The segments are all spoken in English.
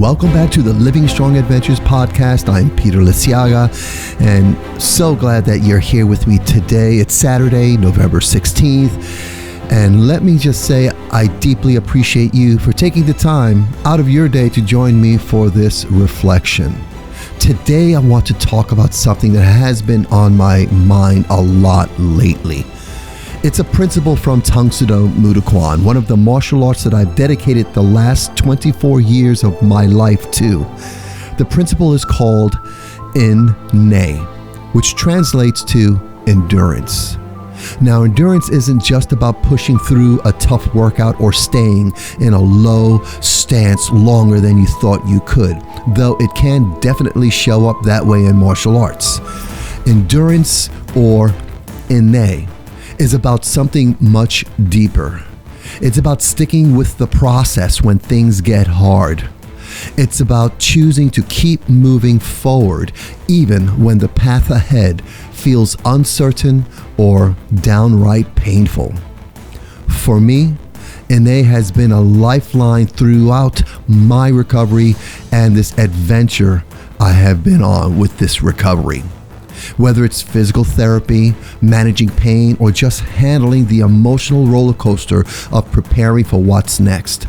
Welcome back to the Living Strong Adventures podcast. I'm Peter Liciaga, and so glad that you're here with me today. It's Saturday, November 16th, and let me just say I deeply appreciate you for taking the time out of your day to join me for this reflection. Today I want to talk about something that has been on my mind a lot lately. It's a principle from Tang Kwan, one of the martial arts that I've dedicated the last 24 years of my life to. The principle is called In Neh, which translates to endurance. Now, endurance isn't just about pushing through a tough workout or staying in a low stance longer than you thought you could, though it can definitely show up that way in martial arts. Endurance, or In Neh, is about something much deeper. It's about sticking with the process when things get hard. It's about choosing to keep moving forward even when the path ahead feels uncertain or downright painful. For me, In Neh has been a lifeline throughout my recovery and this adventure I have been on with this recovery. Whether it's physical therapy, managing pain, or just handling the emotional roller coaster of preparing for what's next,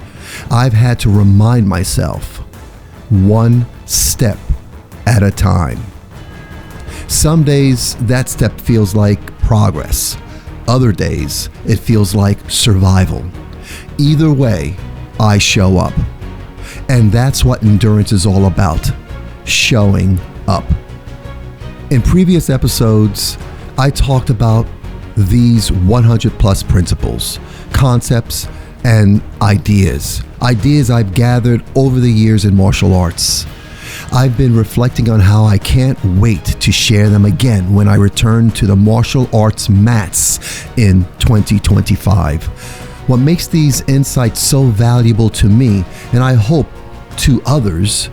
I've had to remind myself, one step at a time. Some days that step feels like progress. Other days it feels like survival. Either way, I show up. And that's what endurance is all about, showing up. In previous episodes, I talked about these 100 plus principles, concepts, and ideas I've gathered over the years in martial arts. I've been reflecting on how I can't wait to share them again when I return to the martial arts mats in 2025. What makes these insights so valuable to me, and I hope to others,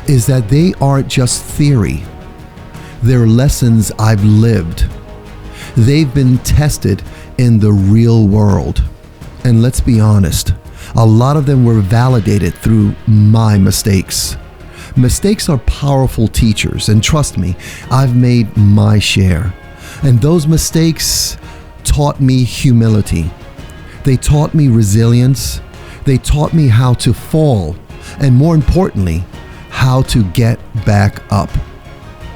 is that they aren't just theory. They're lessons I've lived. They've been tested in the real world. And let's be honest, a lot of them were validated through my mistakes. Mistakes are powerful teachers, and trust me, I've made my share. And those mistakes taught me humility. They taught me resilience. They taught me how to fall, and more importantly, how to get back up.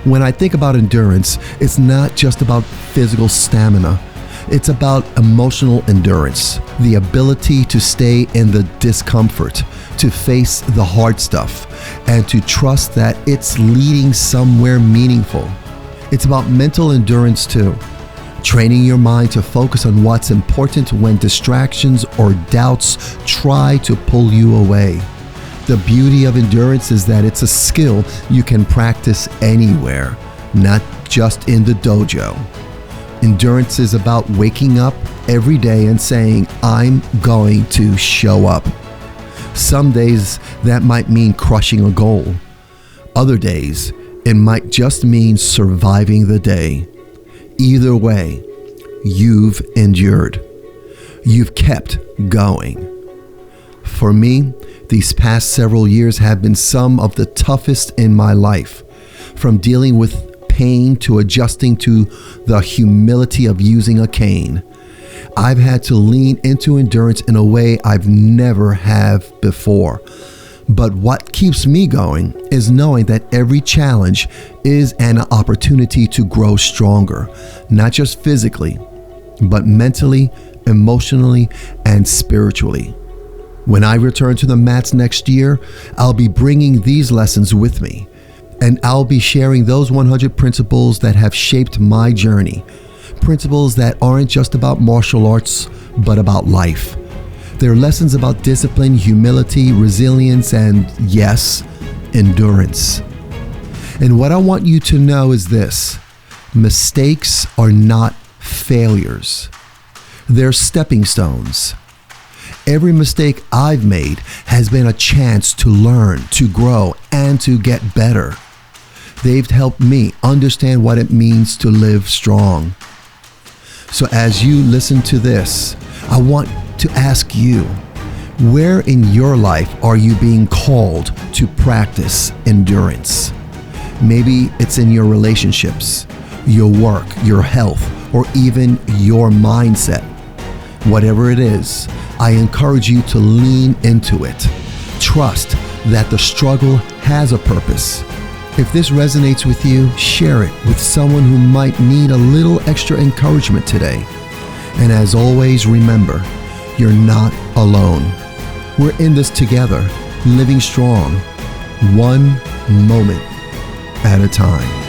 When I think about endurance, it's not just about physical stamina. It's about emotional endurance, the ability to stay in the discomfort, to face the hard stuff, and to trust that it's leading somewhere meaningful. It's about mental endurance too, training your mind to focus on what's important when distractions or doubts try to pull you away. The beauty of endurance is that it's a skill you can practice anywhere, not just in the dojo. Endurance is about waking up every day and saying, I'm going to show up. Some days that might mean crushing a goal. Other days, it might just mean surviving the day. Either way, you've endured. You've kept going. For me, these past several years have been some of the toughest in my life, from dealing with pain to adjusting to the humility of using a cane. I've had to lean into endurance in a way I've never have before. But what keeps me going is knowing that every challenge is an opportunity to grow stronger, not just physically, but mentally, emotionally, and spiritually. When I return to the mats next year, I'll be bringing these lessons with me, and I'll be sharing those 100 principles that have shaped my journey. Principles that aren't just about martial arts, but about life. They're lessons about discipline, humility, resilience, and yes, endurance. And what I want you to know is this: mistakes are not failures. They're stepping stones. Every mistake I've made has been a chance to learn, to grow, and to get better. They've helped me understand what it means to live strong. So as you listen to this, I want to ask you, where in your life are you being called to practice endurance. Maybe it's in your relationships, your work, your health, or even your mindset. Whatever it is, I encourage you to lean into it. Trust that the struggle has a purpose. If this resonates with you, share it with someone who might need a little extra encouragement today. And as always, remember, you're not alone. We're in this together, living strong, one moment at a time.